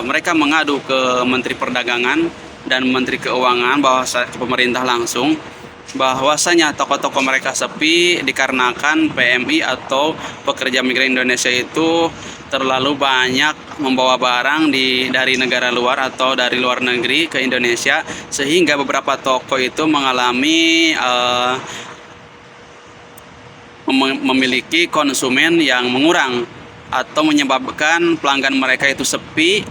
mereka mengadu ke Menteri Perdagangan dan Menteri Keuangan bahwa ke pemerintah langsung bahwasanya toko-toko mereka sepi dikarenakan PMI atau pekerja migran Indonesia itu terlalu banyak membawa barang dari negara luar atau dari luar negeri ke Indonesia, sehingga beberapa toko itu mengalami memiliki konsumen yang mengurang atau menyebabkan pelanggan mereka itu sepi.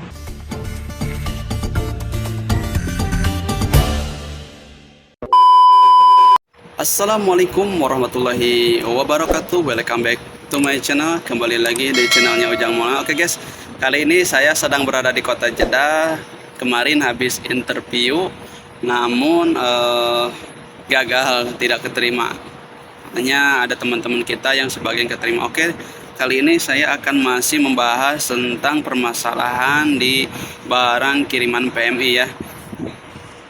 Assalamualaikum warahmatullahi wabarakatuh. Welcome back to my channel. Kembali lagi di channelnya Ujang Mola. Oke guys, kali ini saya sedang berada di kota Jeddah. Kemarin habis interview, namun gagal, tidak keterima. Hanya ada teman-teman kita yang sebagian keterima. Oke, kali ini saya akan masih membahas tentang permasalahan di barang kiriman PMI ya.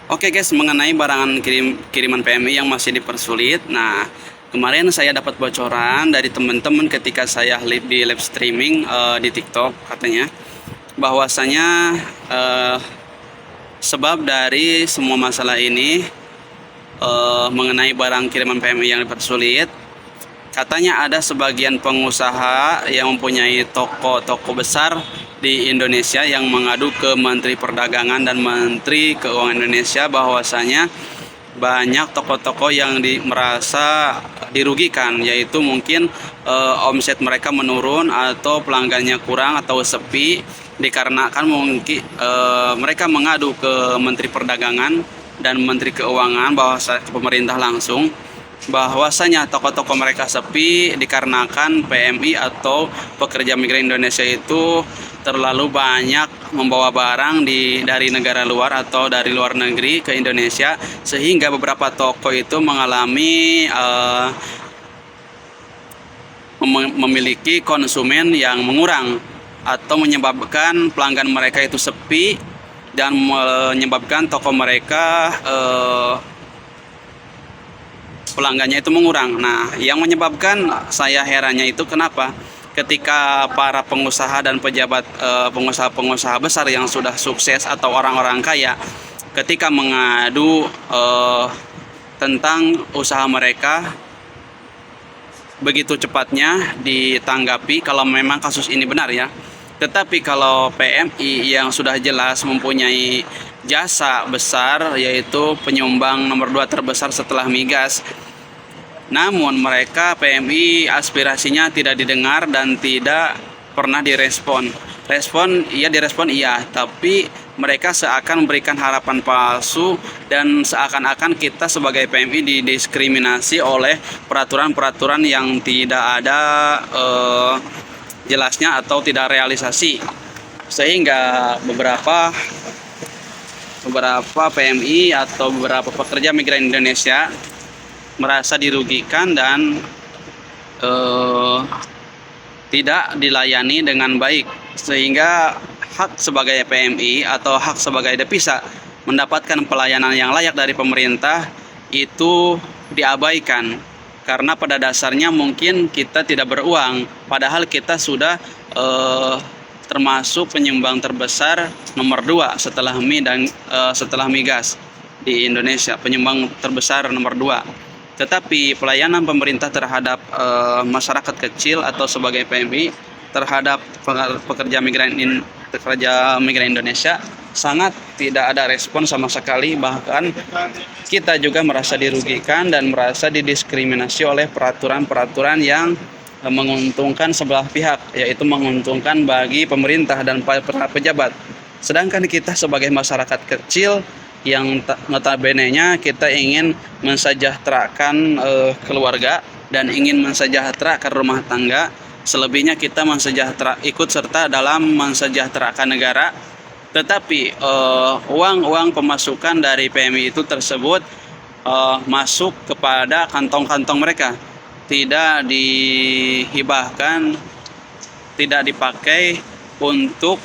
Oke guys, mengenai barangan kiriman PMI yang masih dipersulit. Nah, kemarin saya dapat bocoran dari teman-teman ketika saya di live streaming di TikTok, katanya bahwasanya sebab dari semua masalah ini mengenai barang kiriman PMI yang dipersulit, katanya ada sebagian pengusaha yang mempunyai toko-toko besar di Indonesia yang mengadu ke Menteri Perdagangan dan Menteri Keuangan Indonesia bahwasanya banyak toko-toko yang merasa dirugikan, yaitu mungkin omset mereka menurun atau pelanggannya kurang atau sepi dikarenakan mungkin mereka mengadu ke Menteri Perdagangan dan Menteri Keuangan bahwa ke pemerintah langsung bahwasanya toko-toko mereka sepi dikarenakan PMI atau pekerja migran Indonesia itu terlalu banyak membawa barang dari negara luar atau dari luar negeri ke Indonesia, sehingga beberapa toko itu mengalami memiliki konsumen yang mengurang atau menyebabkan pelanggan mereka itu sepi dan menyebabkan toko mereka pelanggannya itu mengurang. Nah, yang menyebabkan saya herannya itu kenapa ketika para pengusaha dan pejabat pengusaha-pengusaha besar yang sudah sukses atau orang-orang kaya ketika mengadu tentang usaha mereka, begitu cepatnya ditanggapi kalau memang kasus ini benar ya. Tetapi kalau PMI yang sudah jelas mempunyai jasa besar, yaitu penyumbang nomor 2 terbesar setelah migas, namun mereka PMI aspirasinya tidak didengar dan tidak pernah direspon. Direspon iya, tapi mereka seakan memberikan harapan palsu dan seakan-akan kita sebagai PMI didiskriminasi oleh peraturan-peraturan yang tidak ada jelasnya atau tidak realisasi, sehingga beberapa PMI atau beberapa pekerja migran Indonesia merasa dirugikan dan tidak dilayani dengan baik, sehingga hak sebagai PMI atau hak sebagai devisa mendapatkan pelayanan yang layak dari pemerintah itu diabaikan. Karena pada dasarnya mungkin kita tidak beruang, padahal kita sudah termasuk penyumbang terbesar nomor 2 setelah setelah migas di Indonesia, penyumbang terbesar nomor 2. Tetapi pelayanan pemerintah terhadap masyarakat kecil atau sebagai PMI terhadap pekerja migran Indonesia sangat tidak ada respon sama sekali. Bahkan kita juga merasa dirugikan dan merasa didiskriminasi oleh peraturan-peraturan yang menguntungkan sebelah pihak, yaitu menguntungkan bagi pemerintah dan para pejabat. Sedangkan kita sebagai masyarakat kecil yang notabene-nya kita ingin mensejahterakan keluarga dan ingin mensejahterakan rumah tangga, selebihnya kita ikut serta dalam mensejahterakan negara. Tetapi uang pemasukan dari PMI itu tersebut masuk kepada kantong-kantong mereka, tidak dihibahkan, tidak dipakai untuk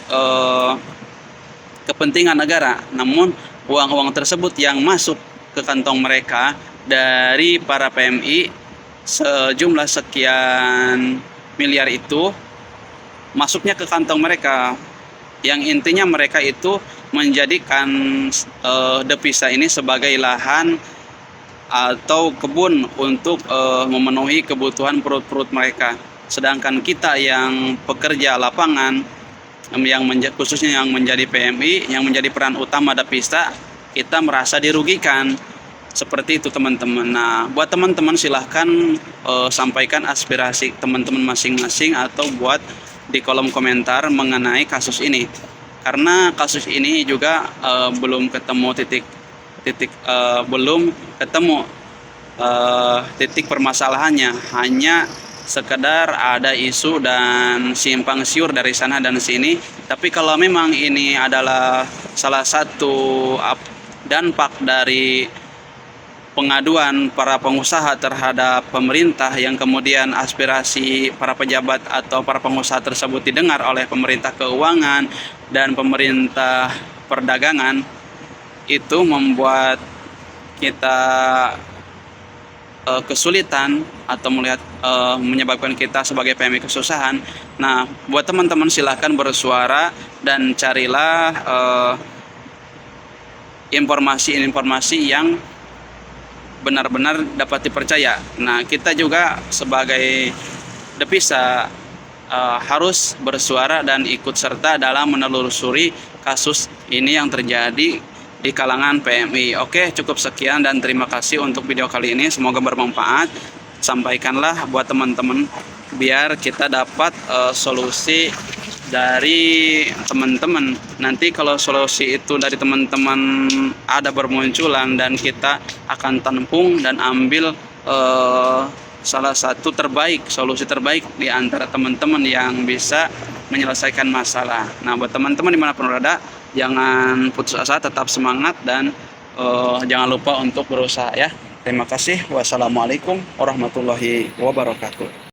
kepentingan negara. Namun uang-uang tersebut yang masuk ke kantong mereka dari para PMI sejumlah sekian miliar itu masuknya ke kantong mereka yang intinya mereka itu menjadikan devisa ini sebagai lahan atau kebun untuk memenuhi kebutuhan perut-perut mereka. Sedangkan kita yang pekerja lapangan, khususnya yang menjadi PMI, yang menjadi peran utama devisa, kita merasa dirugikan. Seperti itu teman-teman. Nah, buat teman-teman silahkan sampaikan aspirasi teman-teman masing-masing atau buat di kolom komentar mengenai kasus ini. Karena kasus ini juga belum ketemu titik permasalahannya, hanya sekedar ada isu dan simpang siur dari sana dan sini. Tapi kalau memang ini adalah salah satu dampak dari pengaduan para pengusaha terhadap pemerintah, yang kemudian aspirasi para pejabat atau para pengusaha tersebut didengar oleh pemerintah keuangan dan pemerintah perdagangan, itu membuat kita kesulitan atau menyebabkan kita sebagai PMI kesusahan. Nah, buat teman-teman silahkan bersuara dan carilah informasi-informasi yang benar-benar dapat dipercaya. Nah, kita juga sebagai devisa harus bersuara dan ikut serta dalam menelusuri kasus ini yang terjadi di kalangan PMI. Oke, cukup sekian dan terima kasih untuk video kali ini. Semoga bermanfaat. Sampaikanlah buat teman-teman biar kita dapat solusi dari teman-teman. Nanti kalau solusi itu dari teman-teman ada bermunculan, dan kita akan tampung dan ambil salah satu solusi terbaik di antara teman-teman yang bisa menyelesaikan masalah. Nah, buat teman-teman dimanapun berada, jangan putus asa, tetap semangat, dan jangan lupa untuk berusaha ya. Terima kasih. Wassalamualaikum warahmatullahi wabarakatuh.